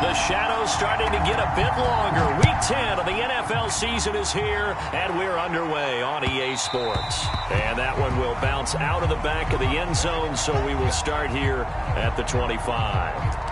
The shadow's starting to get a bit longer. Week 10 of the NFL season is here, and we're underway on EA Sports. And that one will bounce out of the back of the end zone, so we will start here at the 25.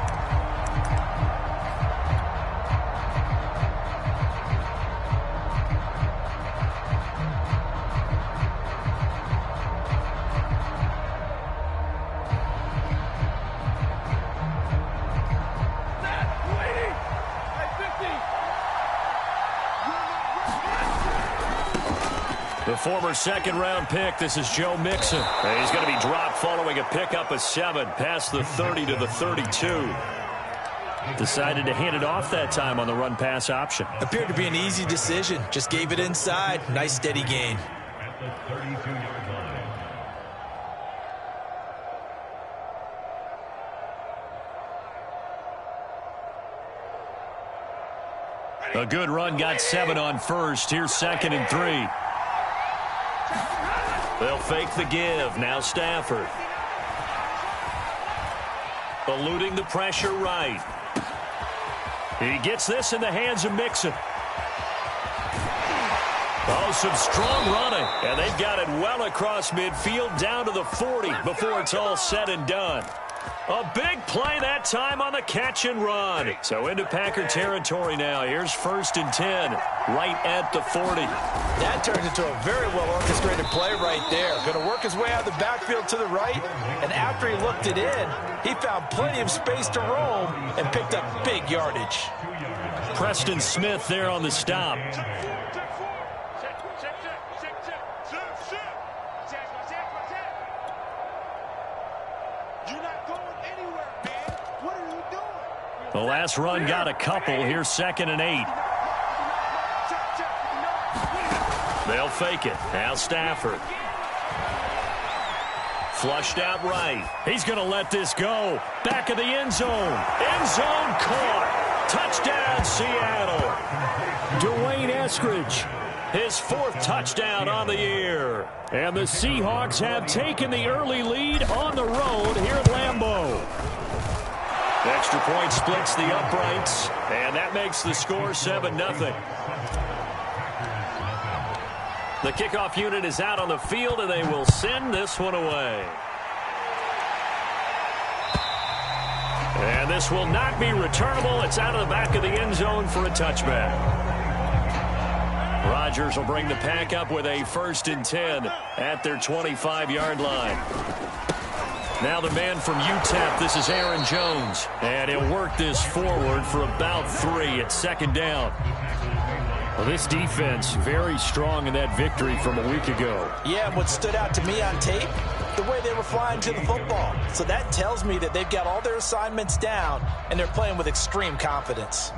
The former second-round pick, this is Joe Mixon. He's going to be dropped following a pickup of 7 past the 30 to the 32. Decided to hand it off that time on the run-pass option. Appeared to be an easy decision. Just gave it inside. Nice, steady gain. A good run, got 7 on first. Here's 2nd and 3. They'll fake the give. Now Stafford. Eluding the pressure right. He gets this in the hands of Mixon. Oh, some strong running. And they've got it well across midfield down to the 40 before it's all said and done. A big play that time on the catch and run. So into Packer territory now. Here's 1st and 10, right at the 40. That turned into a very well-orchestrated play right there. Going to work his way out of the backfield to the right, and after he looked it in, he found plenty of space to roam and picked up big yardage. Preston Smith there on the stop. The last run got a couple. Here's 2nd and 8. They'll fake it. Now Stafford. Flushed out right. He's going to let this go. Back of the end zone. End zone caught. Touchdown, Seattle. Dwayne Eskridge. His 4th touchdown on the year. And the Seahawks have taken the early lead on the road here at Lambeau. Extra point splits the uprights, and that makes the score 7-0. The kickoff unit is out on the field, and they will send this one away. And this will not be returnable. It's out of the back of the end zone for a touchback. Rodgers will bring the pack up with a 1st and 10 at their 25-yard line. Now the man from UTEP, this is Aaron Jones. And he'll work this forward for about 3 at 2nd down. Well, this defense very strong in that victory from a week ago. Yeah, what stood out to me on tape, the way they were flying to the football. So that tells me that they've got all their assignments down, and they're playing with extreme confidence.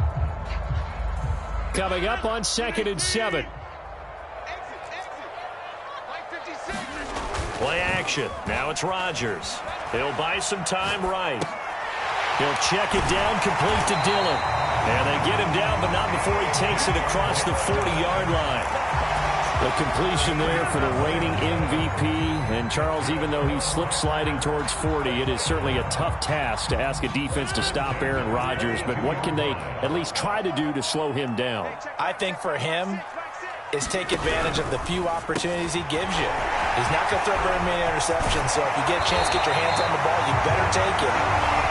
Coming up on 2nd and 7. Play action. Now it's Rodgers. He'll buy some time right. He'll check it down, complete to Dillon. And they get him down, but not before he takes it across the 40-yard line. The completion there for the reigning MVP. And Charles, even though he's slip-sliding towards 40, it is certainly a tough task to ask a defense to stop Aaron Rodgers. But what can they at least try to do to slow him down? I think for him is take advantage of the few opportunities he gives you. He's not going to throw very many interceptions, so if you get a chance to get your hands on the ball, you better take it.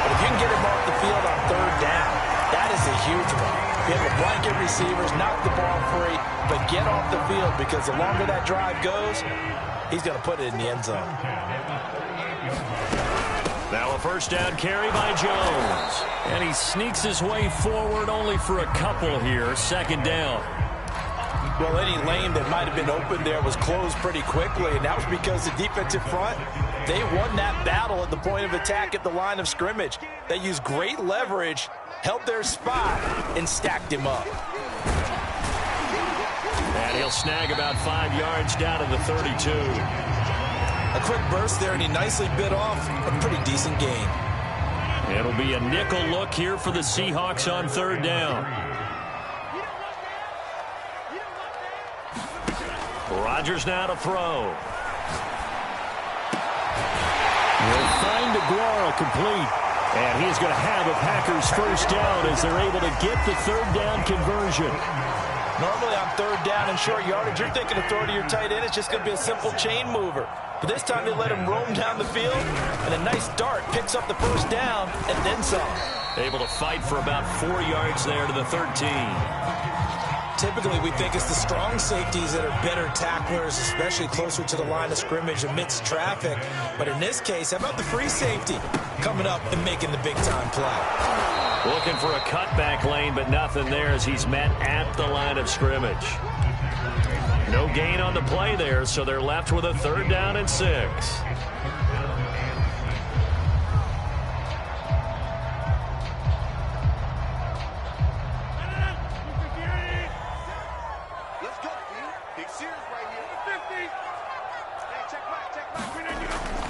But if you can get him off the field on 3rd down, that is a huge one. You have a blanket receivers, knock the ball free, but get off the field because the longer that drive goes, he's going to put it in the end zone. Now a 1st down carry by Jones. And he sneaks his way forward only for a couple here. 2nd down. Well, any lane that might have been open there was closed pretty quickly, and that was because the defensive front, they won that battle at the point of attack at the line of scrimmage. They used great leverage, held their spot, and stacked him up. And he'll snag about 5 yards down to the 32. A quick burst there, and he nicely bit off a pretty decent gain. It'll be a nickel look here for the Seahawks on 3rd down. Rodgers now to throw. Will find Aguara complete. And he's going to have a Packers first down as they're able to get the third down conversion. Normally on third down and short yardage, you're thinking of throw to your tight end. It's just going to be a simple chain mover. But this time they let him roam down the field, and a nice dart picks up the first down and then some. Able to fight for about 4 yards there to the 13. Typically, we think it's the strong safeties that are better tacklers, especially closer to the line of scrimmage amidst traffic. But in this case, how about the free safety coming up and making the big-time play? Looking for a cutback lane, but nothing there as he's met at the line of scrimmage. No gain on the play there, so they're left with a third down and 6.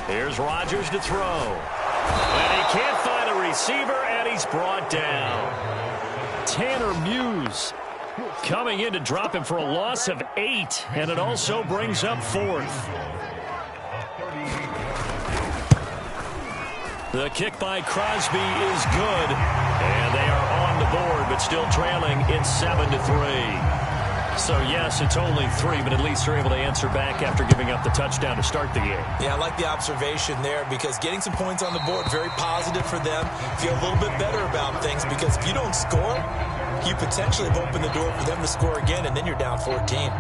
Here's Rodgers to throw. And he can't find a receiver, and he's brought down. Tanner Muse coming in to drop him for a loss of 8, and it also brings up 4th. The kick by Crosby is good, and they are on the board, but still trailing. It's 7-3. So, yes, it's only 3, but at least they're able to answer back after giving up the touchdown to start the game. Yeah, I like the observation there because getting some points on the board, very positive for them. Feel a little bit better about things because if you don't score, you potentially have opened the door for them to score again, and then you're down 14.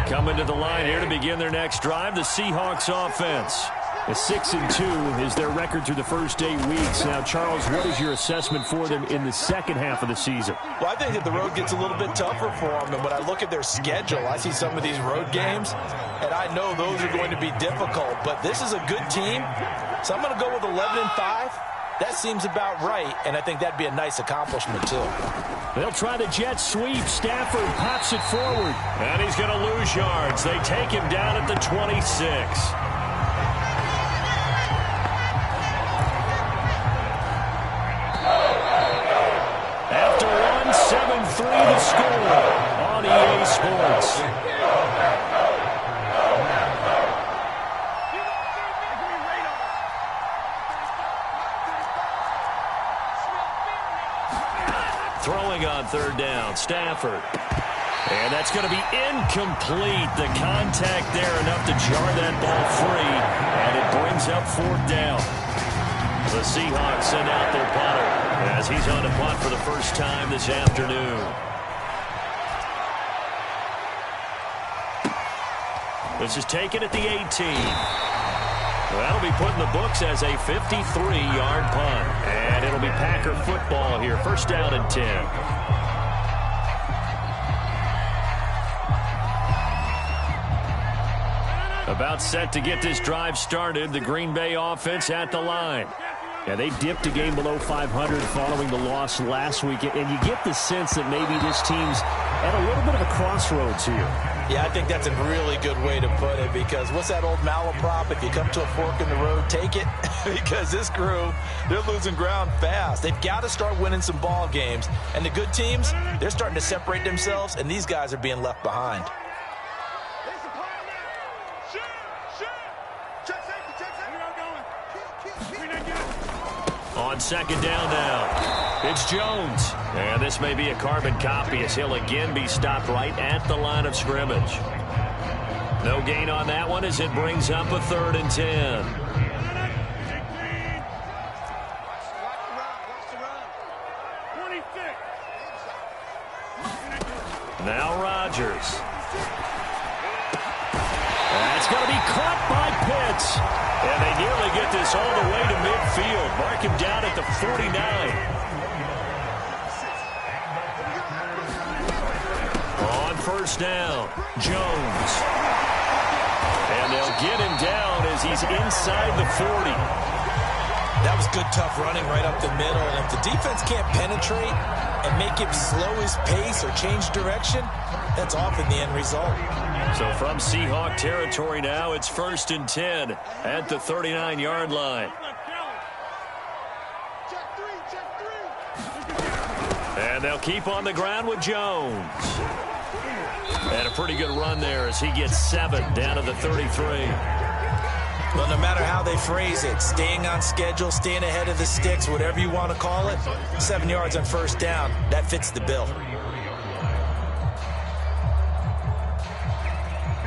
Coming to the line here to begin their next drive, the Seahawks offense. A 6-2 is their record through the first 8 weeks. Now, Charles, what is your assessment for them in the second half of the season? Well, I think that the road gets a little bit tougher for them. And when I look at their schedule, I see some of these road games, and I know those are going to be difficult. But this is a good team, so I'm going to go with 11-5. That seems about right, and I think that'd be a nice accomplishment, too. They'll try the jet sweep. Stafford pops it forward, and he's going to lose yards. They take him down at the 26. After 7-3 to score on EA Sports. Throwing on third down, Stafford. And that's going to be incomplete. The contact there enough to jar that ball free, and it brings up 4th down. The Seahawks send out their punter as he's on to punt for the first time this afternoon. This is taken at the 18. That'll be put in the books as a 53-yard punt. And it'll be Packer football here. First down and 10. About set to get this drive started. The Green Bay offense at the line. Yeah, they dipped a game below 500 following the loss last week. And you get the sense that maybe this team's at a little bit of a crossroads here. Yeah, I think that's a really good way to put it because what's that old malaprop? If you come to a fork in the road, take it. Because this crew, they're losing ground fast. They've got to start winning some ball games. And the good teams, they're starting to separate themselves, and these guys are being left behind. On second down now, it's Jones. And this may be a carbon copy as he'll again be stopped right at the line of scrimmage. No gain on that one as it brings up a 3rd and 10. Now Rodgers. That's going to be caught by Pitts. And they nearly get this all the way to midfield. Mark him down at the 49. On first down, Jones. And they'll get him down as he's inside the 40. That was good, tough running right up the middle. And if the defense can't penetrate and make him slow his pace or change direction, that's often the end result. So from Seahawk territory now, it's 1st and 10 at the 39-yard line. And they'll keep on the ground with Jones. And a pretty good run there as he gets 7 down to the 33. Well, no matter how they phrase it, staying on schedule, staying ahead of the sticks, whatever you want to call it, 7 yards on first down, that fits the bill.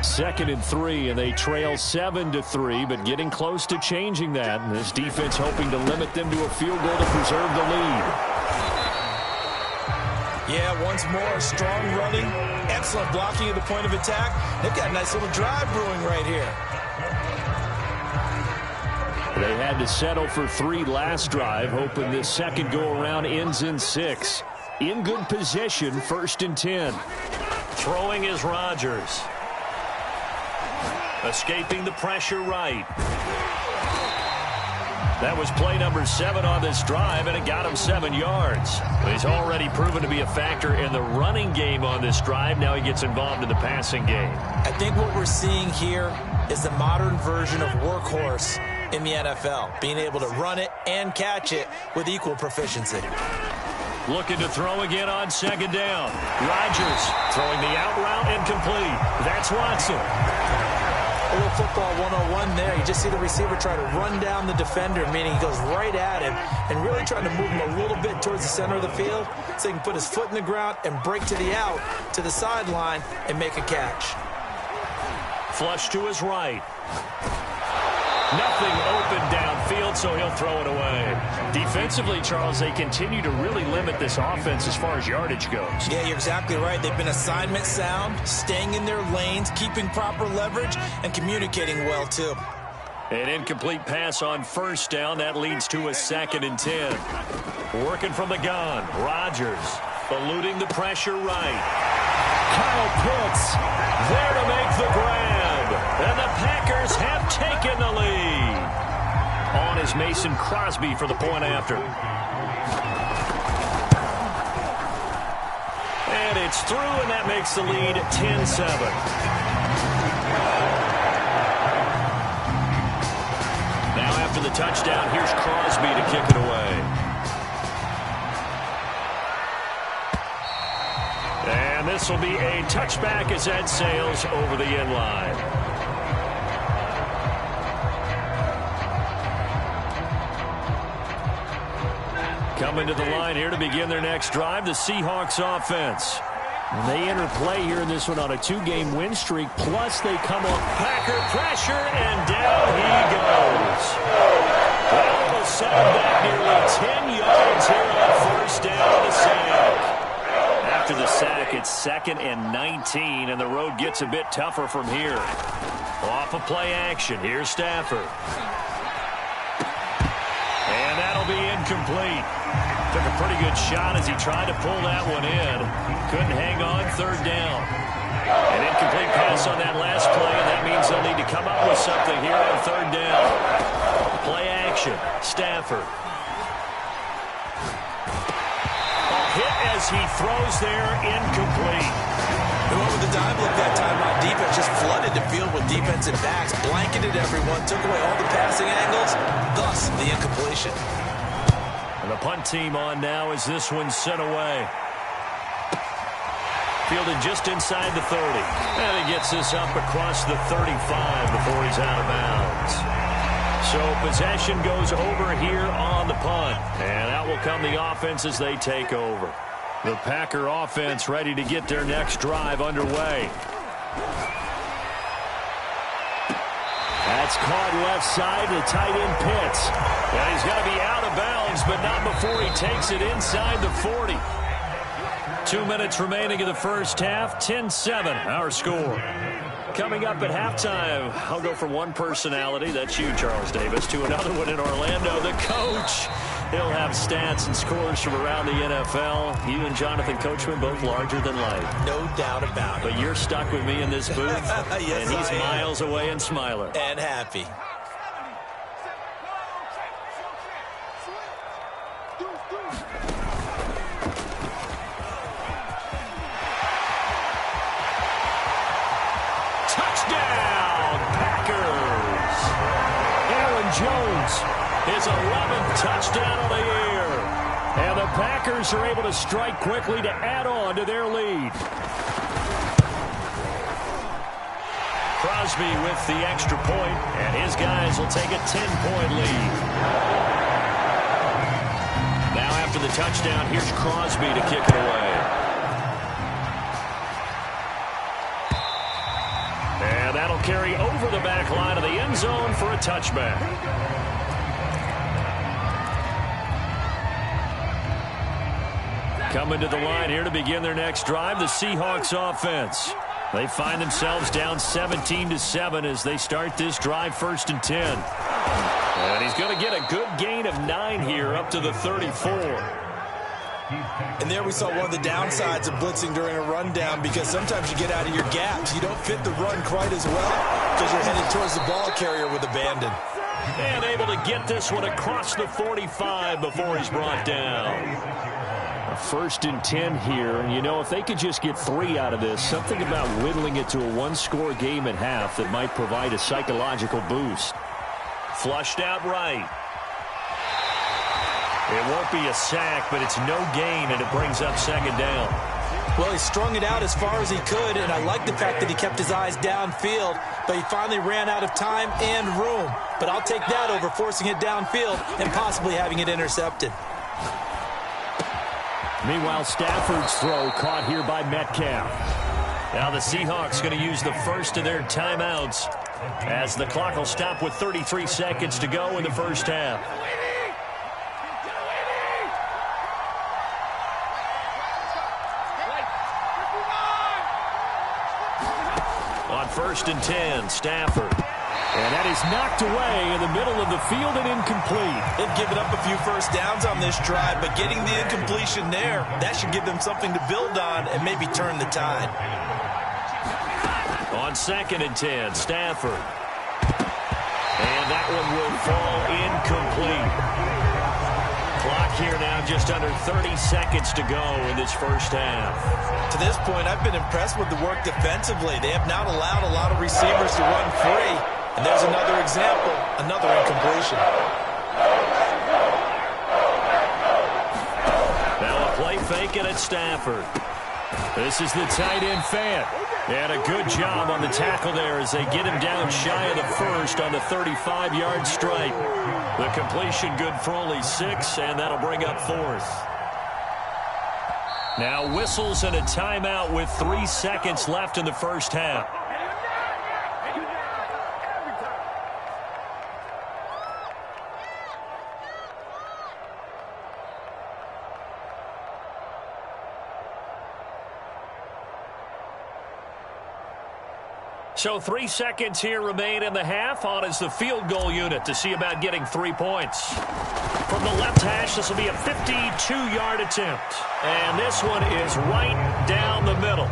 2nd and 3, and they trail 7-3, but getting close to changing that. And this defense hoping to limit them to a field goal to preserve the lead. Yeah, once more, strong running, excellent blocking at the point of attack. They've got a nice little drive brewing right here. They had to settle for 3 last drive, hoping this second go-around ends in 6. In good position, 1st and 10. Throwing is Rodgers. Escaping the pressure right. That was play number 7 on this drive, and it got him 7 yards. He's already proven to be a factor in the running game on this drive. Now he gets involved in the passing game. I think what we're seeing here is the modern version of workhorse in the NFL, being able to run it and catch it with equal proficiency. Looking to throw again on 2nd down. Rodgers throwing the out route incomplete. That's Watson. A little football 101 there. You just see the receiver try to run down the defender, meaning he goes right at him and really trying to move him a little bit towards the center of the field so he can put his foot in the ground and break to the out, to the sideline, and make a catch. Flush to his right. Nothing open downfield, so he'll throw it away. Defensively, Charles, they continue to really limit this offense as far as yardage goes. Yeah, you're exactly right. They've been assignment sound, staying in their lanes, keeping proper leverage, and communicating well, too. An incomplete pass on 1st down. That leads to a 2nd and 10. Working from the gun. Rodgers eluding the pressure right. Kyle Pitts there to make the grab. And the Packers have taken the lead. On is Mason Crosby for the point after. And it's through, and that makes the lead 10-7. Now after the touchdown, here's Crosby to kick it away. And this will be a touchback as that sails over the end line. Coming to the line here to begin their next drive, the Seahawks offense. And they enter play here in this one on a 2-game win streak, plus they come off Packer pressure, and down he goes. Well, we'll set him back nearly 10 yards here on 1st down on the sack. After the sack, it's 2nd and 19, and the road gets a bit tougher from here. Off of play action, here's Stafford. And that'll be incomplete. Took a pretty good shot as he tried to pull that one in. Couldn't hang on 3rd down. An incomplete pass on that last play, and that means they'll need to come up with something here on 3rd down. Play action, Stafford. Hit as he throws there, incomplete. They went with the dive look that time on defense, just flooded the field with defensive backs, blanketed everyone, took away all the passing angles, thus the incompletion. And the punt team on now as this one's sent away. Fielded just inside the 30. And he gets this up across the 35 before he's out of bounds. So possession goes over here on the punt. And out will come the offense as they take over. The Packer offense ready to get their next drive underway. That's caught left side to tight end Pitts. And he's going to be out of bounds, but not before he takes it inside the 40. 2 minutes remaining in the first half. 10-7 our score. Coming up at halftime, I'll go from one personality, that's you, Charles Davis, to another one in Orlando, the coach. He'll have stats and scores from around the NFL. You and Jonathan Coachman both larger than life. No doubt about it. But you're stuck with me in this booth, yes, and he's miles away and smiling. And happy. Touchdown, Packers! Aaron Jones, his 11th touchdown of the year. And the Packers are able to strike quickly to add on to their lead. Crosby with the extra point, and his guys will take a 10-point lead. Now after the touchdown, here's Crosby to kick it away. And that'll carry over the back line of the end zone for a touchback. Coming to the line here to begin their next drive, the Seahawks offense. They find themselves down 17-7 as they start this drive, 1st and 10. And he's going to get a good gain of 9 here up to the 34. And there we saw one of the downsides of blitzing during a rundown, because sometimes you get out of your gaps. You don't fit the run quite as well because you're headed towards the ball carrier with abandon. And able to get this one across the 45 before he's brought down. 1st and 10 here, and you know, if they could just get 3 out of this, something about whittling it to a 1-score game at half that might provide a psychological boost. Flushed out right. It won't be a sack, but it's no gain, and it brings up 2nd down. Well, he strung it out as far as he could, and I like the fact that he kept his eyes downfield, but he finally ran out of time and room. But I'll take that over forcing it downfield and possibly having it intercepted. Meanwhile, Stafford's throw caught here by Metcalf. Now the Seahawks going to use the first of their timeouts as the clock will stop with 33 seconds to go in the first half. On 1st and 10, Stafford. And that is knocked away in the middle of the field and incomplete. They've given up a few first downs on this drive, but getting the incompletion there, that should give them something to build on and maybe turn the tide. On 2nd and 10, Stafford. And that one will fall incomplete. Clock here now just under 30 seconds to go in this first half. To this point, I've been impressed with the work defensively. They have not allowed a lot of receivers to run free. And there's another example, another incompletion. Now a play fake and it's Stafford. This is the tight end Fant. And a good job on the tackle there as they get him down shy of the first on the 35-yard strike. The completion good for only 6, and that'll bring up 4th. Now whistles and a timeout with 3 seconds left in the first half. So 3 seconds here remain in the half. On is the field goal unit to see about getting 3 points. From the left hash, this will be a 52-yard attempt. And this one is right down the middle.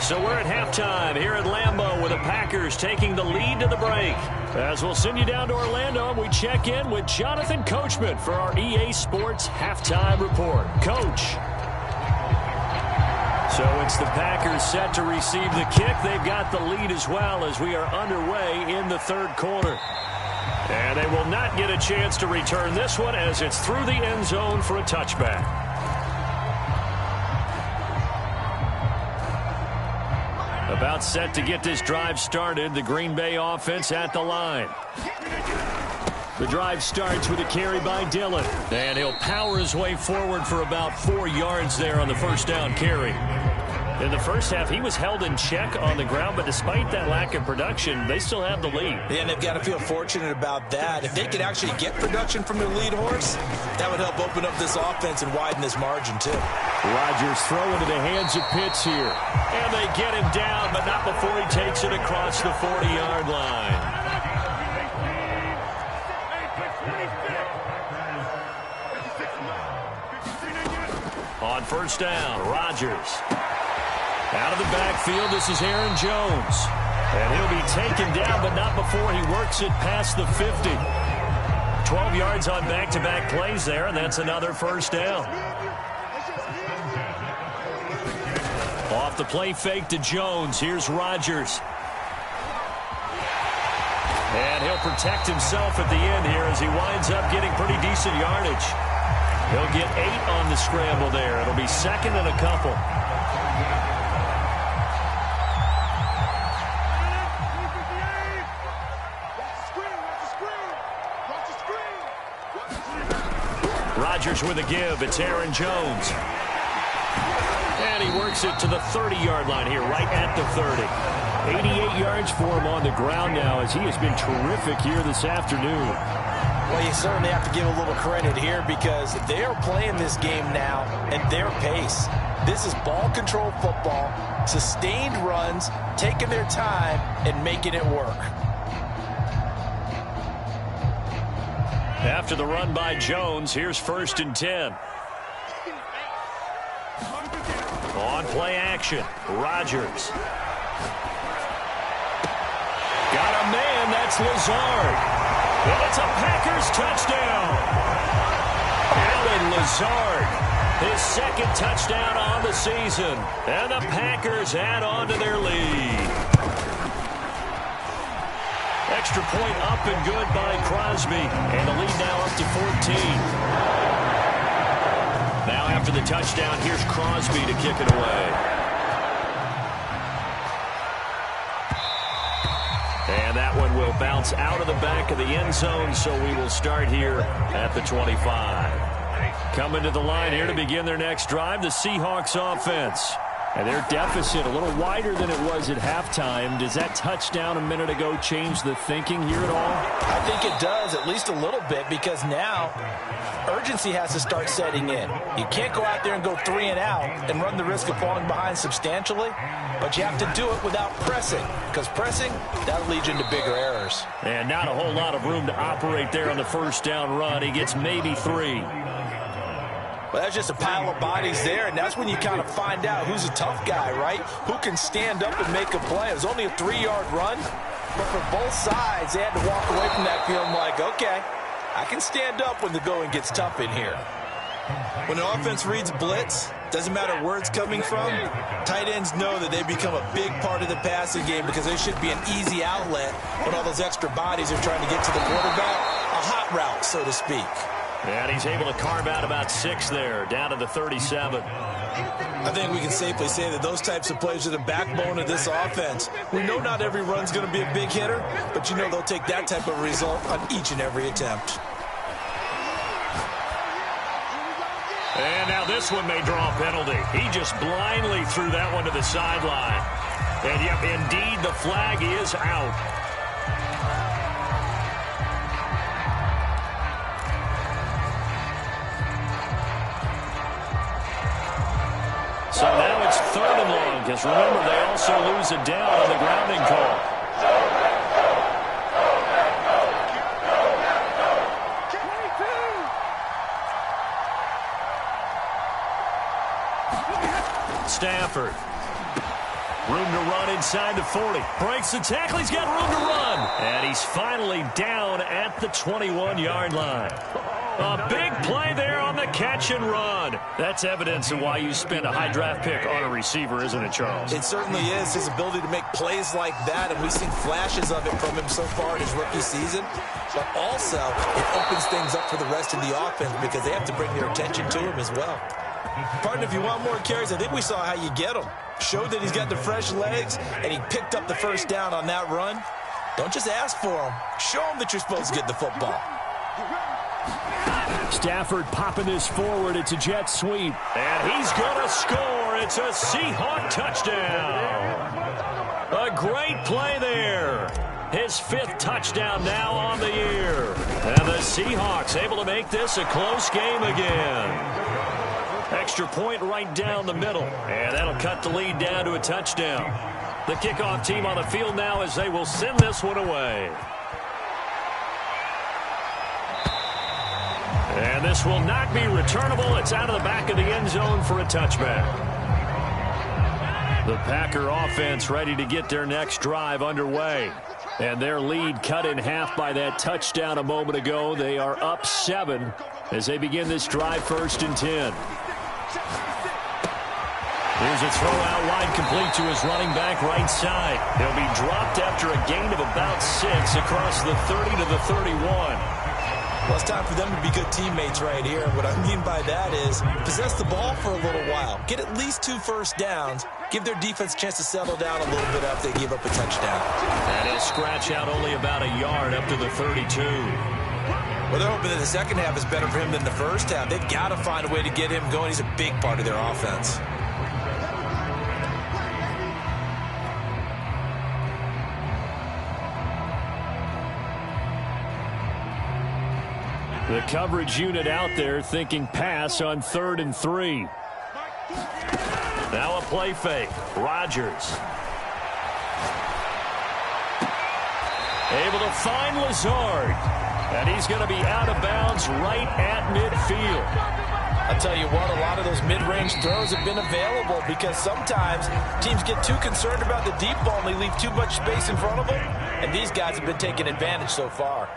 So we're at halftime here at Lambeau with the Packers taking the lead to the break. As we'll send you down to Orlando, and we check in with Jonathan Coachman for our EA Sports Halftime Report. Coach. So it's the Packers set to receive the kick. They've got the lead as well as we are underway in the 3rd quarter. And they will not get a chance to return this one as it's through the end zone for a touchback. About set to get this drive started. The Green Bay offense at the line. The drive starts with a carry by Dillon. And he'll power his way forward for about 4 yards there on the first down carry. In the first half, he was held in check on the ground, but despite that lack of production, they still have the lead. Yeah, and they've got to feel fortunate about that. If they could actually get production from their lead horse, that would help open up this offense and widen this margin, too. Rodgers throw into the hands of Pitts here. And they get him down, but not before he takes it across the 40-yard line. On first down, Rodgers. Out of the backfield, this is Aaron Jones. And he'll be taken down, but not before he works it past the 50. 12 yards on back-to-back plays there, and that's another first down. Off the play fake to Jones. Here's Rodgers. And he'll protect himself at the end here as he winds up getting pretty decent yardage. He'll get 8 on the scramble there. It'll be 2nd and a couple. Rodgers with a give. It's Aaron Jones. And he works it to the 30-yard line here, right at the 30. 88 yards for him on the ground now, as he has been terrific here this afternoon. Well, you certainly have to give a little credit here because they are playing this game now at their pace. This is ball control football, sustained runs, taking their time, and making it work. After the run by Jones, here's 1st and 10. On play action, Rodgers. Got a man, that's Lazard. And it's a Packers touchdown. Allen Lazard, his 2nd touchdown on the season. And the Packers add on to their lead. Extra point up and good by Crosby. And the lead now up to 14. Now after the touchdown, here's Crosby to kick it away. And that one will bounce out of the back of the end zone, so we will start here at the 25. Coming to the line here to begin their next drive, the Seahawks offense. And their deficit a little wider than it was at halftime. Does that touchdown a minute ago change the thinking here at all? I think it does, at least a little bit, because now urgency has to start setting in. You can't go out there and go 3 and out and run the risk of falling behind substantially, but you have to do it without pressing, because pressing, that'll lead you into bigger errors. And not a whole lot of room to operate there on the 1st down run. He gets maybe 3. Well, that's just a pile of bodies there, and that's when you kind of find out who's a tough guy, right? Who can stand up and make a play. It was only a 3-yard run, but for both sides, they had to walk away from that feeling like, okay, I can stand up when the going gets tough in here. When the offense reads blitz, doesn't matter where it's coming from, tight ends know that they become a big part of the passing game because they should be an easy outlet when all those extra bodies are trying to get to the quarterback. A hot route, so to speak. And he's able to carve out about 6 there, down to the 37. I think we can safely say that those types of plays are the backbone of this offense. We know not every run's going to be a big hitter, but you know they'll take that type of result on each and every attempt. And now this one may draw a penalty. He just blindly threw that one to the sideline. And, yep, indeed, the flag is out. So now it's 3rd and long, because remember, they also lose a down on the grounding call. Stafford. Room to run inside the 40. Breaks the tackle. He's got room to run. And he's finally down at the 21-yard line. A big play there on the catch and run. That's evidence of why you spend a high draft pick on a receiver, isn't it, Charles? It certainly is. His ability to make plays like that, and we've seen flashes of it from him so far in his rookie season. But also, it opens things up for the rest of the offense because they have to bring their attention to him as well. Partner, if you want more carries, I think we saw how you get them. Showed that he's got the fresh legs, and he picked up the 1st down on that run. Don't just ask for him. Show him that you're supposed to get the football. Stafford popping this forward. It's a jet sweep. And he's going to score. It's a Seahawk touchdown. A great play there. His 5th touchdown now on the year. And the Seahawks able to make this a close game again. Extra point right down the middle. And that'll cut the lead down to a touchdown. The kickoff team on the field now as they will send this one away. And this will not be returnable. It's out of the back of the end zone for a touchback. The Packer offense ready to get their next drive underway. And their lead cut in half by that touchdown a moment ago. They are up 7 as they begin this drive 1st and 10. Here's a throw out wide complete to his running back right side. He'll be dropped after a gain of about 6 across the 30 to the 31. Well, it's time for them to be good teammates right here. What I mean by that is possess the ball for a little while. Get at least 2 first downs. Give their defense a chance to settle down a little bit after they give up a touchdown. And he'll scratch out only about a yard up to the 32. Well, they're hoping that the second half is better for him than the first half. They've got to find a way to get him going. He's a big part of their offense. The coverage unit out there thinking pass on 3rd and 3. Now a play fake. Rodgers. Able to find Lazard. And he's going to be out of bounds right at midfield. I'll tell you what, a lot of those mid-range throws have been available because sometimes teams get too concerned about the deep ball and they leave too much space in front of them. And these guys have been taking advantage so far.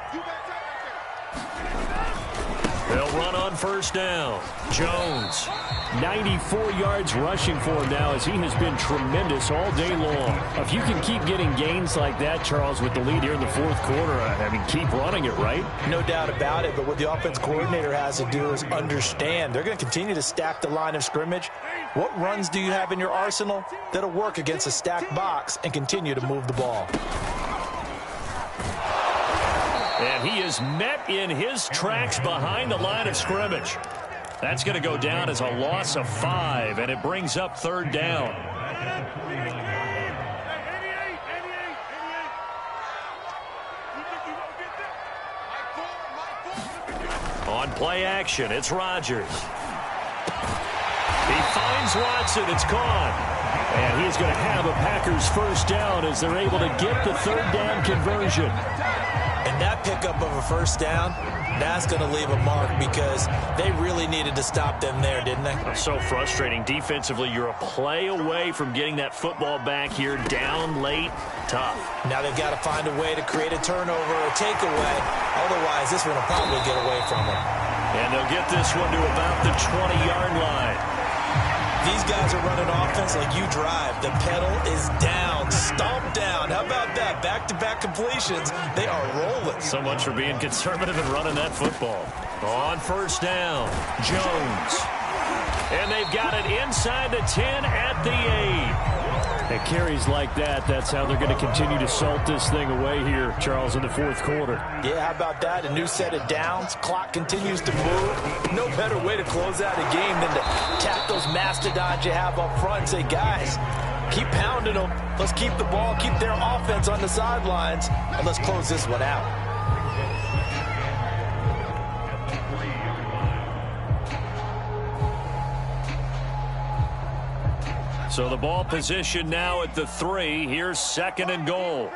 They'll run on 1st down. Jones, 94 yards rushing for him now as he has been tremendous all day long. If you can keep getting gains like that, Charles, with the lead here in the 4th quarter, I mean, keep running it, right? No doubt about it, but what the offense coordinator has to do is understand. They're going to continue to stack the line of scrimmage. What runs do you have in your arsenal that'll work against a stacked box and continue to move the ball? And he is met in his tracks behind the line of scrimmage. That's going to go down as a loss of 5, and it brings up 3rd down. On play action, it's Rodgers. He finds Watson. It's gone. And he's going to have a Packers 1st down as they're able to get the 3rd down conversion. And that pickup of a 1st down, that's going to leave a mark because they really needed to stop them there, didn't they? So frustrating. Defensively, you're a play away from getting that football back here, down late, tough. Now they've got to find a way to create a turnover or takeaway. Otherwise, this one will probably get away from them. And they'll get this one to about the 20-yard line. These guys are running offense like you drive. The pedal is down, stomped down. How about that? Back-to-back completions. They are rolling. So much for being conservative and running that football. On 1st down, Jones. And they've got it inside the 10 at the 8. And carries like that, that's how they're going to continue to salt this thing away here, Charles, in the 4th quarter. Yeah, how about that? A new set of downs. Clock continues to move. No better way to close out a game than to tap those mastodons you have up front and say, guys, keep pounding them. Let's keep the ball, keep their offense on the sidelines, and let's close this one out. So the ball position now at the 3. Here's 2nd and goal.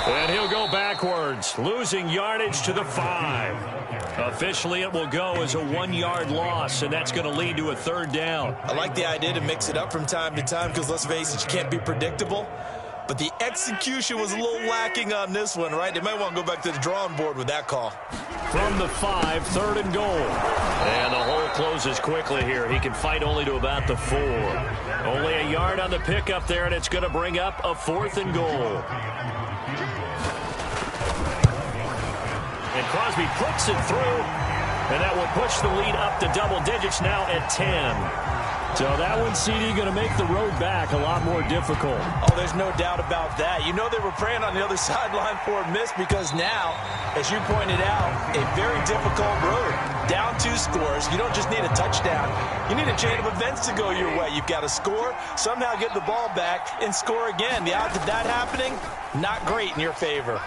And he'll go backwards, losing yardage to the 5. Officially, it will go as a 1-yard loss, and that's going to lead to a 3rd down. I like the idea to mix it up from time to time because, let's face it, you can't be predictable. But the execution was a little lacking on this one, right? They might want to go back to the drawing board with that call. From the 5, 3rd and goal. And the hole closes quickly here. He can fight only to about the 4. Only a yard on the pickup there, and it's going to bring up a 4th and goal. And Crosby puts it through, and that will push the lead up to double digits now at 10. So that one, CD, going to make the road back a lot more difficult. Oh, there's no doubt about that. You know they were praying on the other sideline for a miss because now, as you pointed out, a very difficult road. Down 2 scores. You don't just need a touchdown. You need a chain of events to go your way. You've got to score, somehow get the ball back, and score again. The odds of that happening, not great in your favor.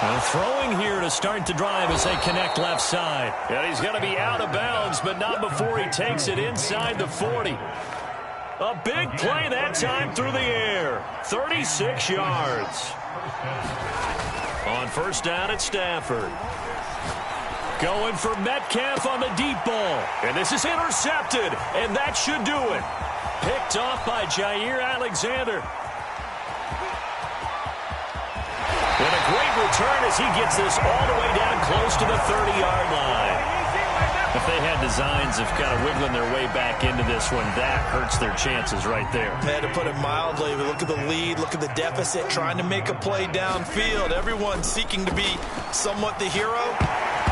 And throwing here to start the drive as they connect left side. And he's going to be out of bounds, but not before he takes it inside the 40. A big play that time through the air. 36 yards. On 1st down at Stafford. Going for Metcalf on the deep ball. And this is intercepted, and that should do it. Picked off by Jair Alexander. And a great return as he gets this all the way down close to the 30-yard line. If they had designs of kind of wiggling their way back into this one, that hurts their chances right there. Man, to put it mildly, look at the lead, look at the deficit, trying to make a play downfield. Everyone seeking to be somewhat the hero.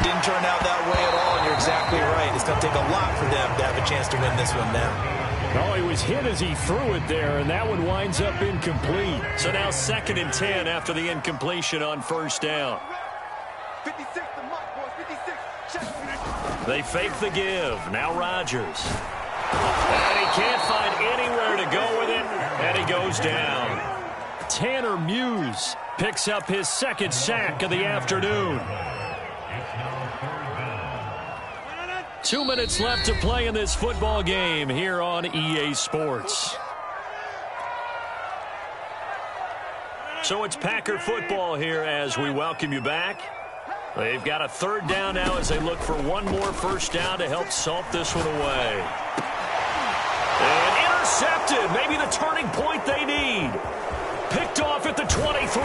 didn't turn out that way at all, and you're exactly right. It's going to take a lot for them to have a chance to win this one now. Oh, he was hit as he threw it there, and that one winds up incomplete. So now 2nd and 10 after the incompletion on first down. 56 the mark, boys. 56. Check. They fake the give. Now Rodgers. And he can't find anywhere to go with it, and he goes down. Tanner Muse picks up his 2nd sack of the afternoon. 2 minutes left to play in this football game here on EA Sports. So it's Packer football here as we welcome you back. They've got a 3rd down now as they look for one more first down to help salt this one away. And intercepted. Maybe the turning point they need. Picked off at the 23.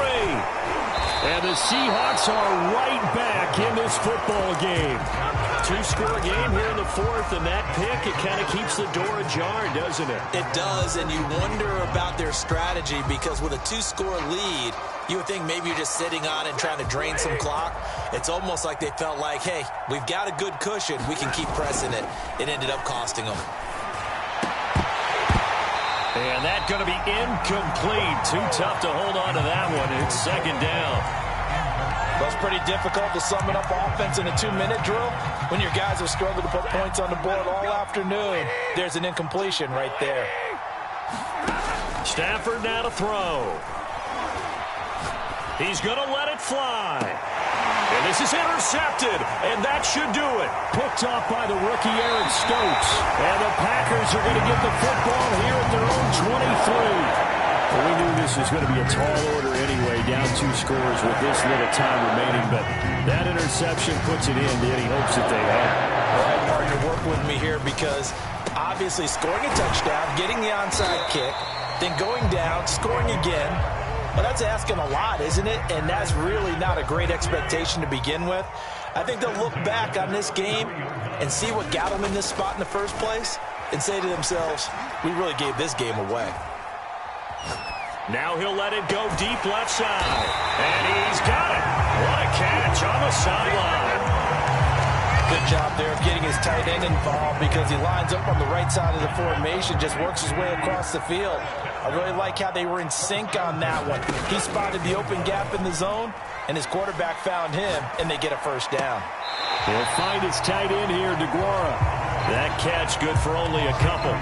And the Seahawks are right back in this football game. 2-score game here in the 4th, and that pick, it kind of keeps the door ajar, doesn't it? It does, and you wonder about their strategy because with a 2-score lead, you would think maybe you're just sitting on it and trying to drain some clock. It's almost like they felt like, hey, we've got a good cushion. We can keep pressing it. It ended up costing them. And that's going to be incomplete. Too tough to hold on to that one. It's 2nd down. That's pretty difficult to sum it up offense in a 2-minute drill when your guys have struggled to put points on the board all afternoon. There's an incompletion right there. Stafford now to throw. He's going to let it fly. And this is intercepted, and that should do it. Picked off by the rookie Eric Stokes. And the Packers are going to get the football here at their own 23. Well, we knew this was going to be a tall order anyway, down 2 scores with this little time remaining. But that interception puts it in any hopes that they had. All right, partner, work with me here because obviously scoring a touchdown, getting the onside kick, then going down, scoring again. Well, that's asking a lot, isn't it? And that's really not a great expectation to begin with. I think they'll look back on this game and see what got them in this spot in the first place and say to themselves, we really gave this game away. Now he'll let it go deep left side. And he's got it. What a catch on the sideline. Good job there of getting his tight end involved because he lines up on the right side of the formation, just works his way across the field. I really like how they were in sync on that one. He spotted the open gap in the zone, and his quarterback found him, and they get a first down. He'll find his tight end here, DeGuara. That catch good for only a couple.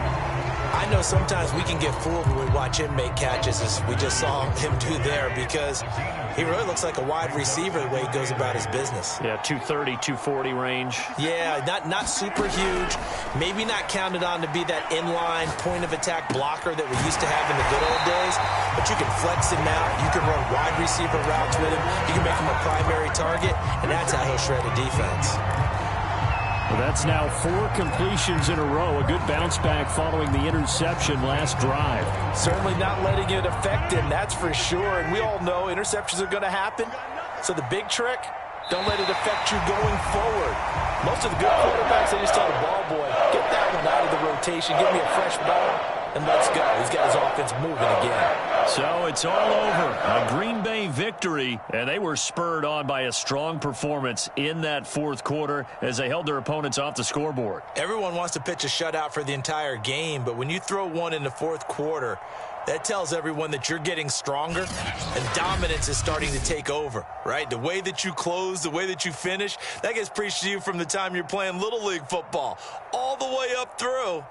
I know sometimes we can get fooled when we watch him make catches, as we just saw him do there, because he really looks like a wide receiver the way he goes about his business. Yeah, 230, 240 range. Yeah, not super huge. Maybe not counted on to be that inline point-of-attack blocker that we used to have in the good old days, but you can flex him out. You can run wide receiver routes with him. You can make him a primary target, and that's how he'll shred a defense. Well, that's now 4 completions in a row. A good bounce back following the interception last drive. Certainly not letting it affect him, that's for sure. And we all know interceptions are going to happen. So the big trick, don't let it affect you going forward. Most of the good quarterbacks, they just tell the ball boy, get that one out of the rotation, give me a fresh ball, and let's go. He's got his offense moving again. So it's all over. A Green Bay victory, and they were spurred on by a strong performance in that 4th quarter as they held their opponents off the scoreboard. Everyone wants to pitch a shutout for the entire game, but when you throw one in the 4th quarter, that tells everyone that you're getting stronger and dominance is starting to take over, right? The way that you close, the way that you finish, that gets preached to you from the time you're playing Little League football all the way up through.